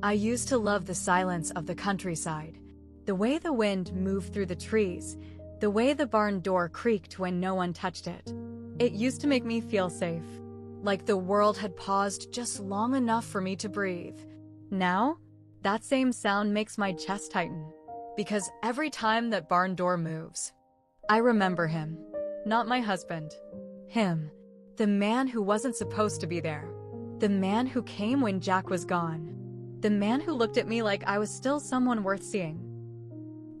I used to love the silence of the countryside, the way the wind moved through the trees, the way the barn door creaked when no one touched it. It used to make me feel safe, like the world had paused just long enough for me to breathe. Now, that same sound makes my chest tighten, because every time that barn door moves, I remember him, not my husband. Him, the man who wasn't supposed to be there, the man who came when Jack was gone, the man who looked at me like I was still someone worth seeing.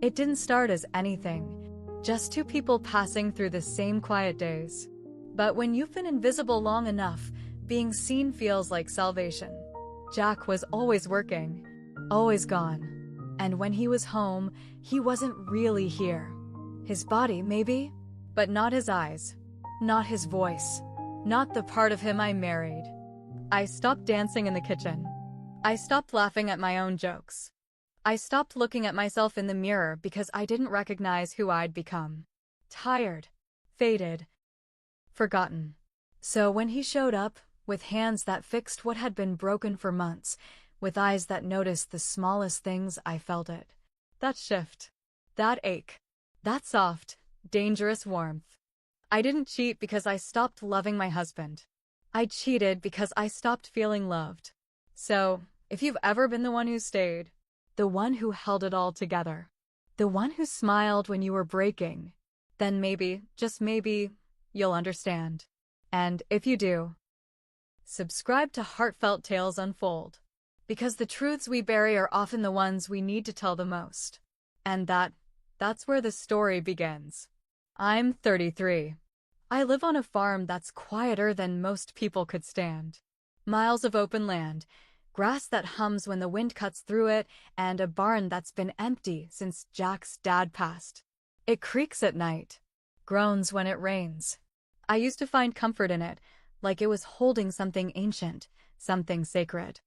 It didn't start as anything, just two people passing through the same quiet days. But when you've been invisible long enough, being seen feels like salvation. Jack was always working, always gone. And when he was home, he wasn't really here. His body, maybe, but not his eyes, not his voice, not the part of him I married. I stopped dancing in the kitchen. I stopped laughing at my own jokes. I stopped looking at myself in the mirror because I didn't recognize who I'd become. Tired, faded, forgotten. So when he showed up, with hands that fixed what had been broken for months, with eyes that noticed the smallest things, I felt it. That shift, that ache, that soft, dangerous warmth. I didn't cheat because I stopped loving my husband. I cheated because I stopped feeling loved. So, if you've ever been the one who stayed, the one who held it all together, the one who smiled when you were breaking, then maybe, just maybe, you'll understand. And if you do, subscribe to Heartfelt Tales Unfold, because the truths we bury are often the ones we need to tell the most. And that's where the story begins. I'm 33. I live on a farm that's quieter than most people could stand. Miles of open land, grass that hums when the wind cuts through it, and a barn that's been empty since Jack's dad passed. It creaks at night, groans when it rains. I used to find comfort in it, like it was holding something ancient, something sacred.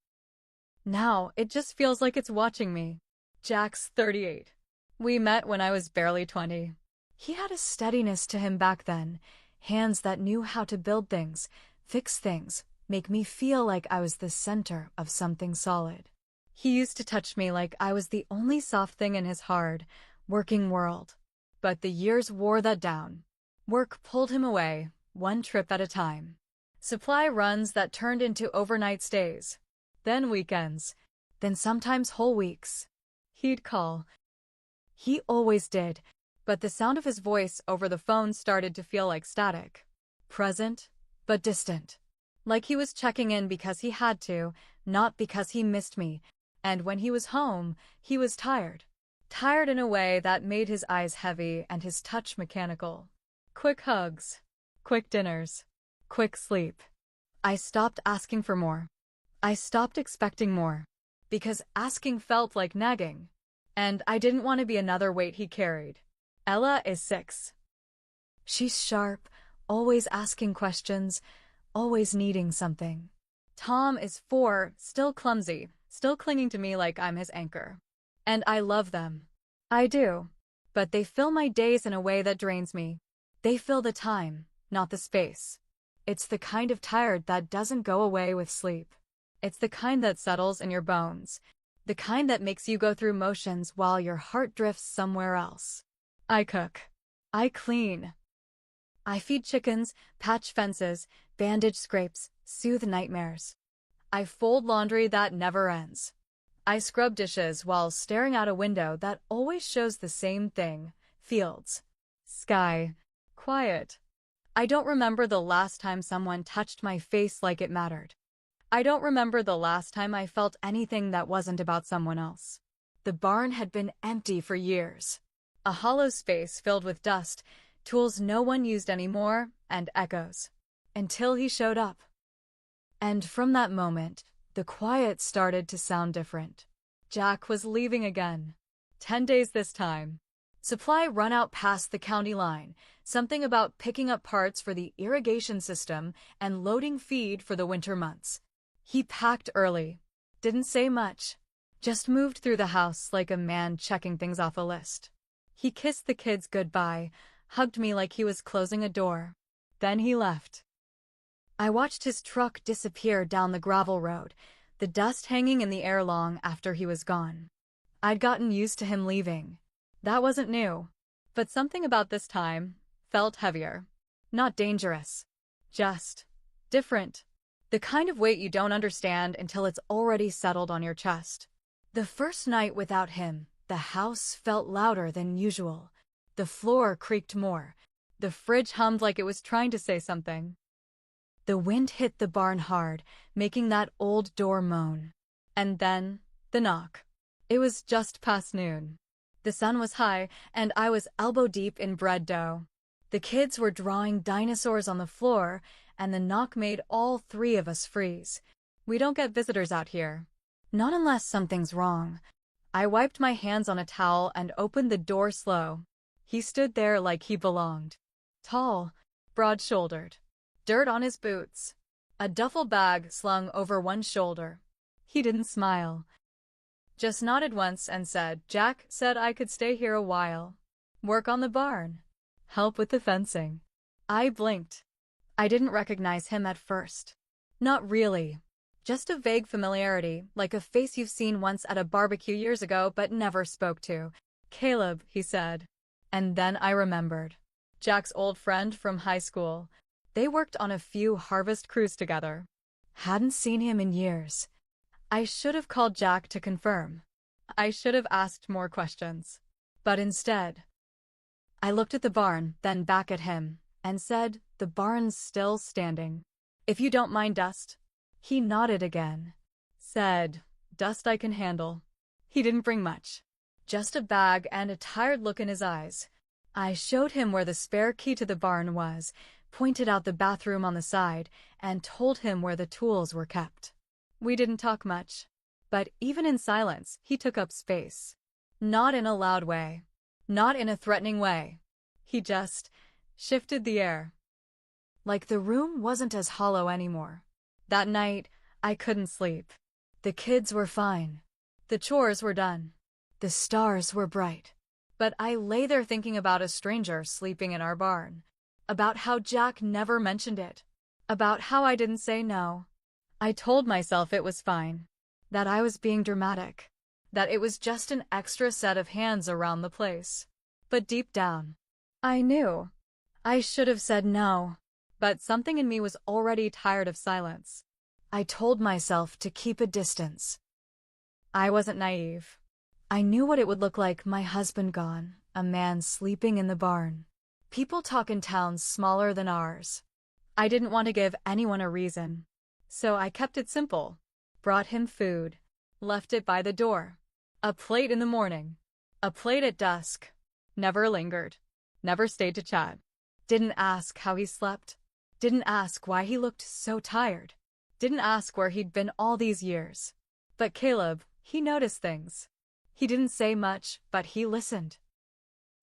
Now, it just feels like it's watching me. Jack's 38. We met when I was barely 20. He had a steadiness to him back then, hands that knew how to build things, fix things, make me feel like I was the center of something solid. He used to touch me like I was the only soft thing in his hard, working world. But the years wore that down. Work pulled him away, one trip at a time. Supply runs that turned into overnight stays. Then weekends. Then sometimes whole weeks. He'd call. He always did, but the sound of his voice over the phone started to feel like static. Present, but distant. Like he was checking in because he had to, not because he missed me. And when he was home, he was tired. Tired in a way that made his eyes heavy and his touch mechanical. Quick hugs. Quick dinners. Quick sleep. I stopped asking for more. I stopped expecting more. Because asking felt like nagging. And I didn't want to be another weight he carried. Ella is 6. She's sharp, always asking questions, always needing something. Tom is 4, still clumsy, still clinging to me like I'm his anchor. And I love them. I do. But they fill my days in a way that drains me. They fill the time, not the space. It's the kind of tired that doesn't go away with sleep. It's the kind that settles in your bones. The kind that makes you go through motions while your heart drifts somewhere else. I cook. I clean. I feed chickens, patch fences, bandage scrapes, soothe nightmares. I fold laundry that never ends. I scrub dishes while staring out a window that always shows the same thing: fields, sky, quiet. I don't remember the last time someone touched my face like it mattered. I don't remember the last time I felt anything that wasn't about someone else. The barn had been empty for years. A hollow space filled with dust, tools no one used anymore, and echoes. Until he showed up. And from that moment, the quiet started to sound different. Jack was leaving again. 10 days this time. Supply run out past the county line, something about picking up parts for the irrigation system and loading feed for the winter months. He packed early. Didn't say much. Just moved through the house like a man checking things off a list. He kissed the kids goodbye, hugged me like he was closing a door. Then he left. I watched his truck disappear down the gravel road, the dust hanging in the air long after he was gone. I'd gotten used to him leaving. That wasn't new. But something about this time felt heavier. Not dangerous. Just different. The kind of weight you don't understand until it's already settled on your chest. The first night without him, the house felt louder than usual. The floor creaked more. The fridge hummed like it was trying to say something. The wind hit the barn hard, making that old door moan. And then, the knock. It was just past noon. The sun was high, and I was elbow-deep in bread dough. The kids were drawing dinosaurs on the floor, and the knock made all three of us freeze. We don't get visitors out here. Not unless something's wrong. I wiped my hands on a towel and opened the door slow. He stood there like he belonged. Tall, broad-shouldered. Dirt on his boots. A duffel bag slung over one shoulder. He didn't smile. Just nodded once and said, "Jack said I could stay here a while. Work on the barn. Help with the fencing." I blinked. I didn't recognize him at first. Not really. Just a vague familiarity, like a face you've seen once at a barbecue years ago but never spoke to. "Caleb," he said. And then I remembered. Jack's old friend from high school. They worked on a few harvest crews together. Hadn't seen him in years. I should have called Jack to confirm. I should have asked more questions. But instead, I looked at the barn, then back at him, and said, "The barn's still standing. If you don't mind dust." He nodded again. Said, "Dust I can handle." He didn't bring much. Just a bag and a tired look in his eyes. I showed him where the spare key to the barn was, pointed out the bathroom on the side, and told him where the tools were kept. We didn't talk much. But even in silence, he took up space. Not in a loud way. Not in a threatening way. He just shifted the air. Like the room wasn't as hollow anymore. That night, I couldn't sleep. The kids were fine. The chores were done. The stars were bright. But I lay there thinking about a stranger sleeping in our barn. About how Jack never mentioned it. About how I didn't say no. I told myself it was fine. That I was being dramatic. That it was just an extra set of hands around the place. But deep down, I knew. I should have said no. But something in me was already tired of silence. I told myself to keep a distance. I wasn't naive. I knew what it would look like, my husband gone, a man sleeping in the barn. People talk in towns smaller than ours. I didn't want to give anyone a reason. So I kept it simple. Brought him food. Left it by the door. A plate in the morning. A plate at dusk. Never lingered. Never stayed to chat. Didn't ask how he slept. Didn't ask why he looked so tired. Didn't ask where he'd been all these years. But Caleb, he noticed things. He didn't say much, but he listened.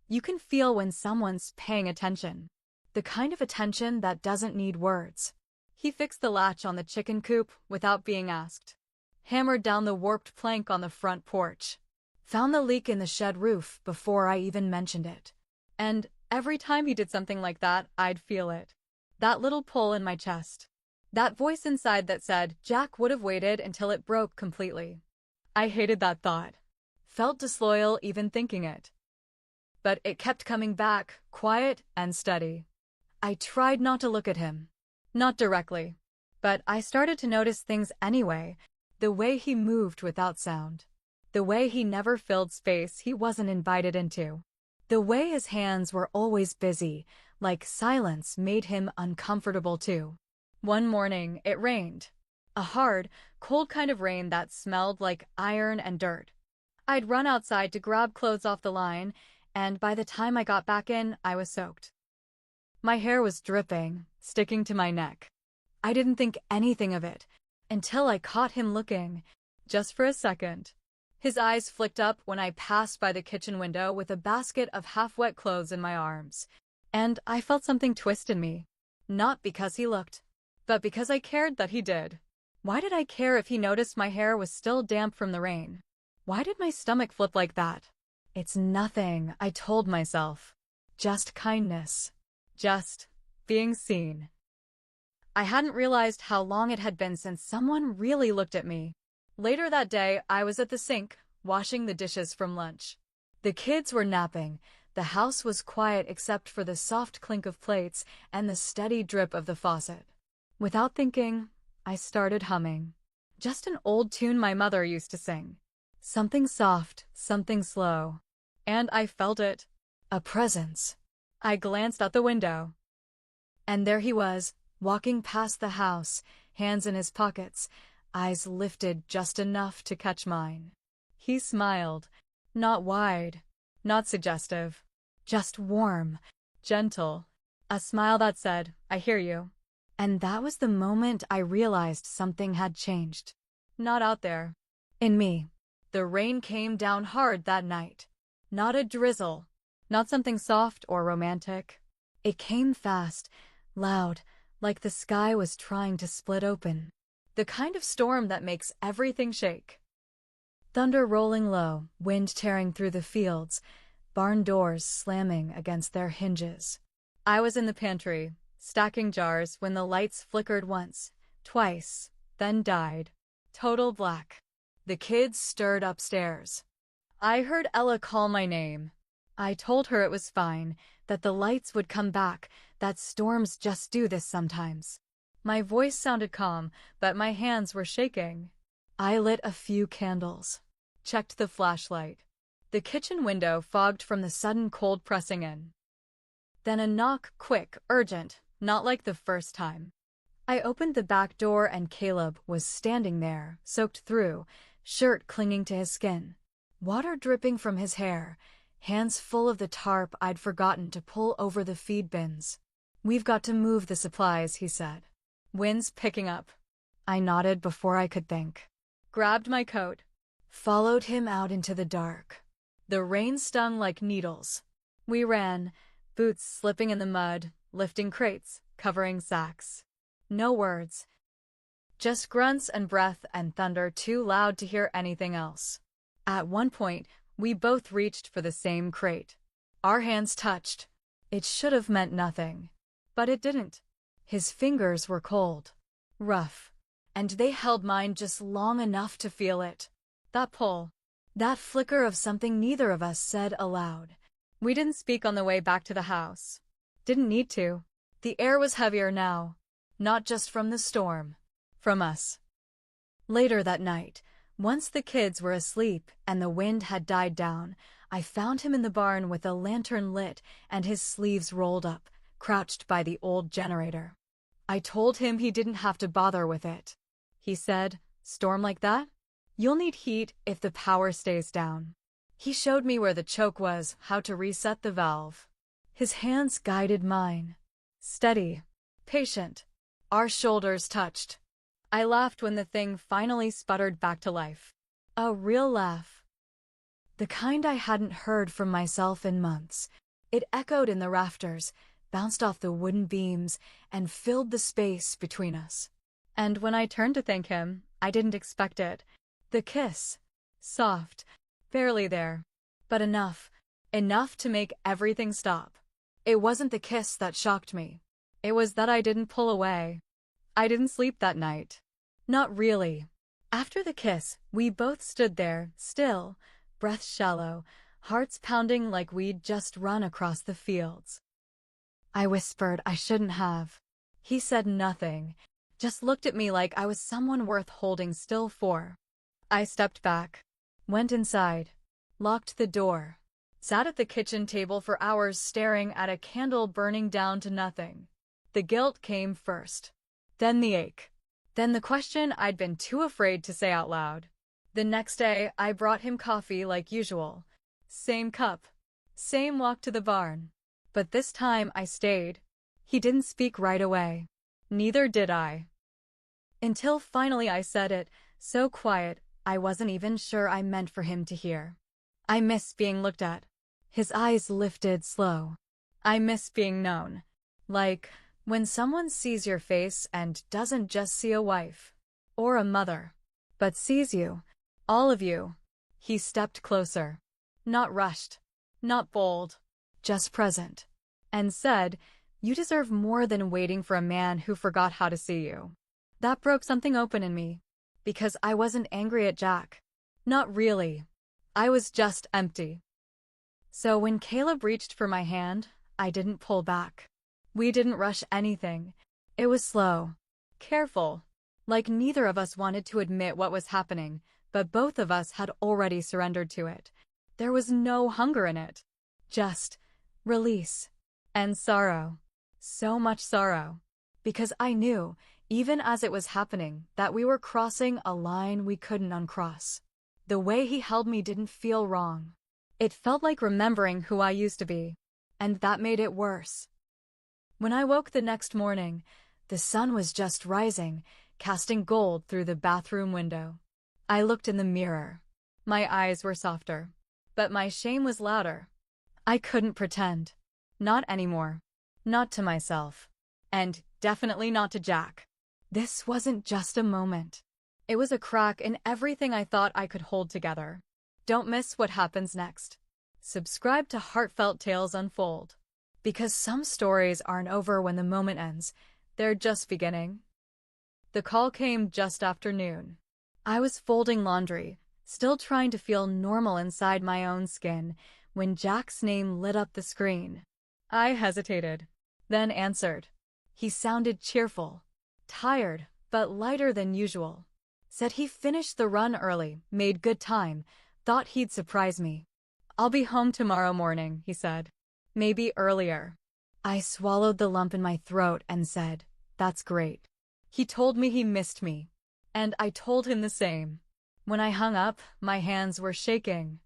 You can feel when someone's paying attention. The kind of attention that doesn't need words. He fixed the latch on the chicken coop without being asked. Hammered down the warped plank on the front porch. Found the leak in the shed roof before I even mentioned it. And every time he did something like that, I'd feel it. That little pull in my chest. That voice inside that said, Jack would have waited until it broke completely. I hated that thought. Felt disloyal even thinking it. But it kept coming back, quiet and steady. I tried not to look at him. Not directly. But I started to notice things anyway. The way he moved without sound. The way he never filled space he wasn't invited into. The way his hands were always busy, like silence made him uncomfortable too. One morning, it rained. A hard, cold kind of rain that smelled like iron and dirt. I'd run outside to grab clothes off the line, and by the time I got back in, I was soaked. My hair was dripping, sticking to my neck. I didn't think anything of it, until I caught him looking, just for a second. His eyes flicked up when I passed by the kitchen window with a basket of half-wet clothes in my arms, and I felt something twist in me. Not because he looked, but because I cared that he did. Why did I care if he noticed my hair was still damp from the rain? Why did my stomach flip like that? It's nothing, I told myself. Just kindness. Just being seen. I hadn't realized how long it had been since someone really looked at me. Later that day, I was at the sink, washing the dishes from lunch. The kids were napping. The house was quiet except for the soft clink of plates and the steady drip of the faucet. Without thinking, I started humming. Just an old tune my mother used to sing. Something soft, something slow. And I felt it. A presence. I glanced out the window. And there he was, walking past the house, hands in his pockets, eyes lifted just enough to catch mine. He smiled. Not wide, not suggestive. Just warm, gentle. A smile that said, "I hear you." And that was the moment I realized something had changed. Not out there. In me. The rain came down hard that night. Not a drizzle. Not something soft or romantic. It came fast, loud, like the sky was trying to split open. The kind of storm that makes everything shake. Thunder rolling low, wind tearing through the fields, barn doors slamming against their hinges. I was in the pantry, stacking jars when the lights flickered once, twice, then died. Total black. The kids stirred upstairs. I heard Ella call my name. I told her it was fine, that the lights would come back, that storms just do this sometimes. My voice sounded calm, but my hands were shaking. I lit a few candles. Checked the flashlight. The kitchen window fogged from the sudden cold pressing in. Then a knock, quick, urgent, not like the first time. I opened the back door and Caleb was standing there, soaked through, shirt clinging to his skin, water dripping from his hair, hands full of the tarp I'd forgotten to pull over the feed bins. "We've got to move the supplies," he said. "Wind's picking up." I nodded before I could think. Grabbed my coat. Followed him out into the dark. The rain stung like needles. We ran, boots slipping in the mud, lifting crates, covering sacks. No words. Just grunts and breath and thunder too loud to hear anything else. At one point, we both reached for the same crate. Our hands touched. It should have meant nothing. But it didn't. His fingers were cold. Rough. And they held mine just long enough to feel it. That pull. That flicker of something neither of us said aloud. We didn't speak on the way back to the house. Didn't need to. The air was heavier now. Not just from the storm. From us. Later that night, once the kids were asleep and the wind had died down, I found him in the barn with a lantern lit and his sleeves rolled up, crouched by the old generator. I told him he didn't have to bother with it. He said, "Storm like that? You'll need heat if the power stays down." He showed me where the choke was, how to reset the valve. His hands guided mine. Steady. Patient. Our shoulders touched. I laughed when the thing finally sputtered back to life. A real laugh. The kind I hadn't heard from myself in months. It echoed in the rafters, bounced off the wooden beams, and filled the space between us. And when I turned to thank him, I didn't expect it. The kiss. Soft. Barely there. But enough. Enough to make everything stop. It wasn't the kiss that shocked me. It was that I didn't pull away. I didn't sleep that night. Not really. After the kiss, we both stood there, still, breath shallow, hearts pounding like we'd just run across the fields. I whispered I shouldn't have. He said nothing, just looked at me like I was someone worth holding still for. I stepped back, went inside, locked the door, sat at the kitchen table for hours staring at a candle burning down to nothing. The guilt came first, then the ache, then the question I'd been too afraid to say out loud. The next day, I brought him coffee like usual. Same cup, same walk to the barn. But this time I stayed. He didn't speak right away. Neither did I. Until finally I said it, so quiet, I wasn't even sure I meant for him to hear. I miss being looked at. His eyes lifted slow. I miss being known. Like, when someone sees your face and doesn't just see a wife. Or a mother. But sees you. All of you. He stepped closer. Not rushed. Not bold. Just present. And said, "You deserve more than waiting for a man who forgot how to see you." That broke something open in me. because I wasn't angry at Jack. Not really. I was just empty. So when Caleb reached for my hand, I didn't pull back. We didn't rush anything. It was slow, careful, like neither of us wanted to admit what was happening, but both of us had already surrendered to it. There was no hunger in it. Just release and sorrow. So much sorrow. Because I knew, even as it was happening, that we were crossing a line we couldn't uncross. The way he held me didn't feel wrong. It felt like remembering who I used to be, and that made it worse. When I woke the next morning, the sun was just rising, casting gold through the bathroom window. I looked in the mirror. My eyes were softer, but my shame was louder. I couldn't pretend. Not anymore. Not to myself. And definitely not to Jack. This wasn't just a moment. It was a crack in everything I thought I could hold together. Don't miss what happens next. Subscribe to Heartfelt Tales Unfold. Because some stories aren't over when the moment ends. They're just beginning. The call came just after noon. I was folding laundry, still trying to feel normal inside my own skin, when Jack's name lit up the screen. I hesitated, then answered. He sounded cheerful, tired, but lighter than usual. Said he finished the run early, made good time, thought he'd surprise me. I'll be home tomorrow morning, he said. Maybe earlier. I swallowed the lump in my throat and said, that's great. He told me he missed me, and I told him the same. When I hung up, my hands were shaking.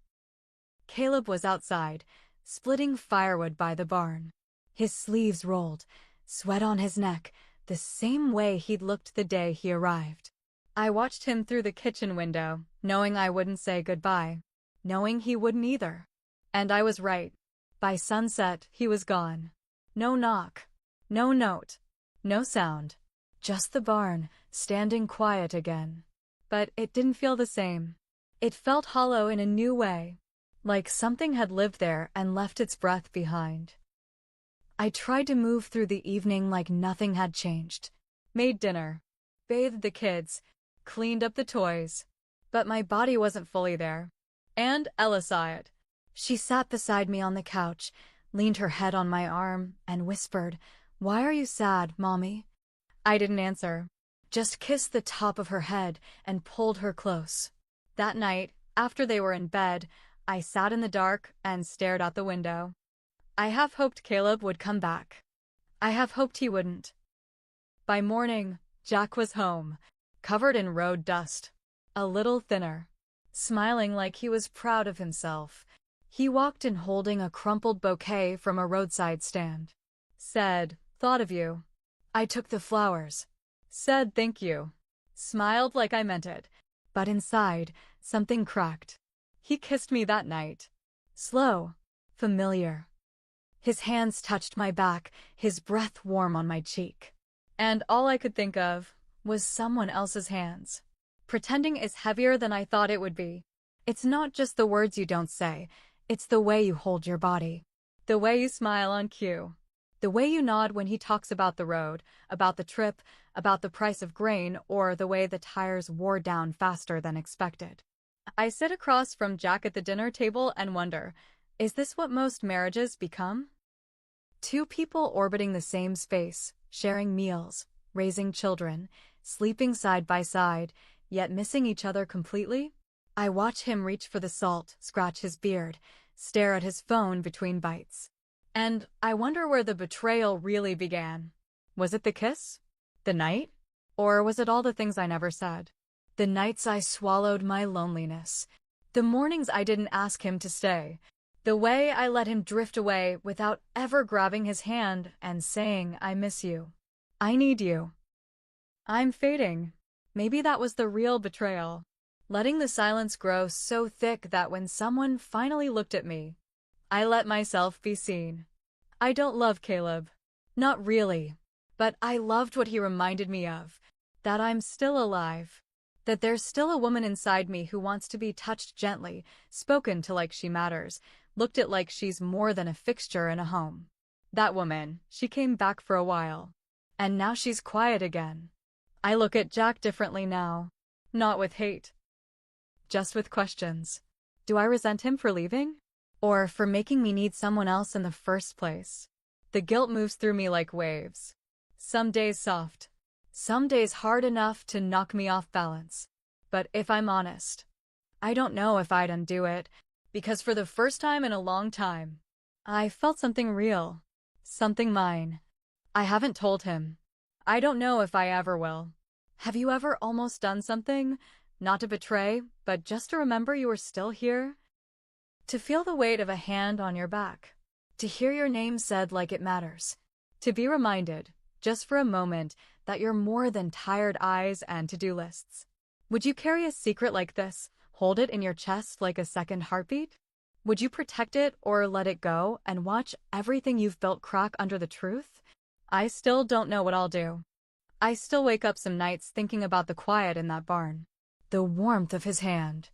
Caleb was outside, splitting firewood by the barn. His sleeves rolled, sweat on his neck, the same way he'd looked the day he arrived. I watched him through the kitchen window, knowing I wouldn't say goodbye, knowing he wouldn't either. And I was right. By sunset, he was gone. No knock, no note, no sound. Just the barn, standing quiet again. But it didn't feel the same. It felt hollow in a new way, like something had lived there and left its breath behind. I tried to move through the evening like nothing had changed. Made dinner, bathed the kids, cleaned up the toys. But my body wasn't fully there. And Ella saw it. She sat beside me on the couch, leaned her head on my arm, and whispered, "Why are you sad, Mommy?" I didn't answer, just kissed the top of her head and pulled her close. That night, after they were in bed, I sat in the dark and stared out the window. I half hoped Caleb would come back. I half hoped he wouldn't. By morning, Jack was home, covered in road dust, a little thinner, smiling like he was proud of himself. He walked in holding a crumpled bouquet from a roadside stand. Said, "Thought of you." I took the flowers. Said thank you. Smiled like I meant it. But inside, something cracked. He kissed me that night. Slow. Familiar. His hands touched my back, his breath warm on my cheek. And all I could think of was someone else's hands. Pretending is heavier than I thought it would be. It's not just the words you don't say, it's the way you hold your body. The way you smile on cue. The way you nod when he talks about the road, about the trip, about the price of grain, or the way the tires wore down faster than expected. I sit across from Jack at the dinner table and wonder, is this what most marriages become? Two people orbiting the same space, sharing meals, raising children, sleeping side by side, yet missing each other completely? I watch him reach for the salt, scratch his beard, stare at his phone between bites. And I wonder where the betrayal really began. Was it the kiss? The night? Or was it all the things I never said? The nights I swallowed my loneliness. The mornings I didn't ask him to stay. The way I let him drift away without ever grabbing his hand and saying, "I miss you. I need you. I'm fading." Maybe that was the real betrayal. Letting the silence grow so thick that when someone finally looked at me, I let myself be seen. I don't love Caleb. Not really. But I loved what he reminded me of. That I'm still alive. That there's still a woman inside me who wants to be touched gently, spoken to like she matters, looked at like she's more than a fixture in a home. That woman, she came back for a while. And now she's quiet again. I look at Jack differently now. Not with hate, just with questions. Do I resent him for leaving? Or for making me need someone else in the first place? The guilt moves through me like waves. Some days soft, some days hard enough to knock me off balance. But if I'm honest, I don't know if I'd undo it, because for the first time in a long time, I felt something real, something mine. I haven't told him. I don't know if I ever will. Have you ever almost done something, not to betray, but just to remember you were still here? To feel the weight of a hand on your back. To hear your name said like it matters. To be reminded, just for a moment, that you're more than tired eyes and to-do lists. Would you carry a secret like this, hold it in your chest like a second heartbeat? Would you protect it or let it go and watch everything you've built crack under the truth? I still don't know what I'll do. I still wake up some nights thinking about the quiet in that barn. The warmth of his hand.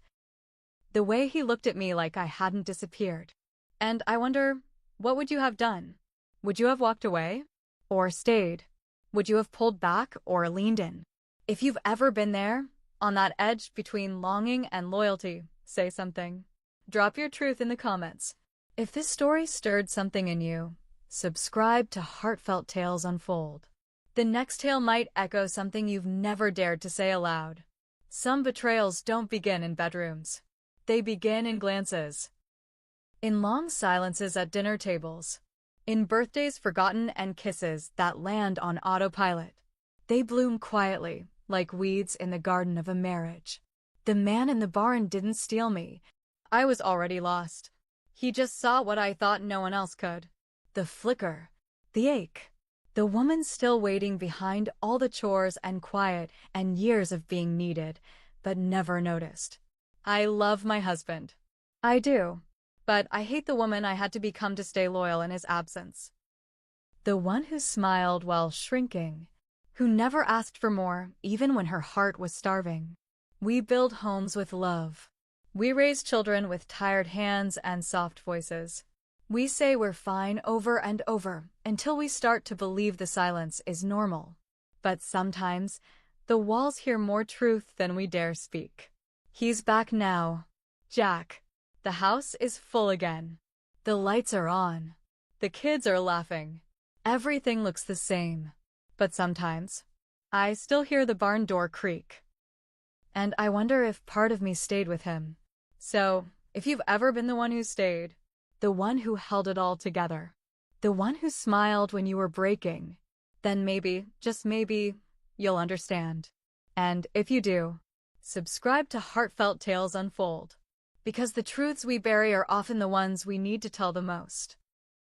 The way he looked at me like I hadn't disappeared. And I wonder, what would you have done? Would you have walked away? Or stayed? Would you have pulled back or leaned in? If you've ever been there, on that edge between longing and loyalty, say something. Drop your truth in the comments. If this story stirred something in you, subscribe to Heartfelt Tales Unfold. The next tale might echo something you've never dared to say aloud. Some betrayals don't begin in bedrooms. They begin in glances. In long silences at dinner tables. In birthdays forgotten and kisses that land on autopilot. They bloom quietly, like weeds in the garden of a marriage. The man in the barn didn't steal me. I was already lost. He just saw what I thought no one else could. The flicker. The ache. The woman still waiting behind all the chores and quiet and years of being needed, but never noticed. I love my husband. I do. But I hate the woman I had to become to stay loyal in his absence. The one who smiled while shrinking. Who never asked for more, even when her heart was starving. We build homes with love. We raise children with tired hands and soft voices. We say we're fine over and over until we start to believe the silence is normal. But sometimes, the walls hear more truth than we dare speak. He's back now. Jack. The house is full again. The lights are on. The kids are laughing. Everything looks the same. But sometimes, I still hear the barn door creak. And I wonder if part of me stayed with him. So, if you've ever been the one who stayed, the one who held it all together, the one who smiled when you were breaking, then maybe, just maybe, you'll understand. And if you do, subscribe to Heartfelt Tales Unfold. Because the truths we bury are often the ones we need to tell the most.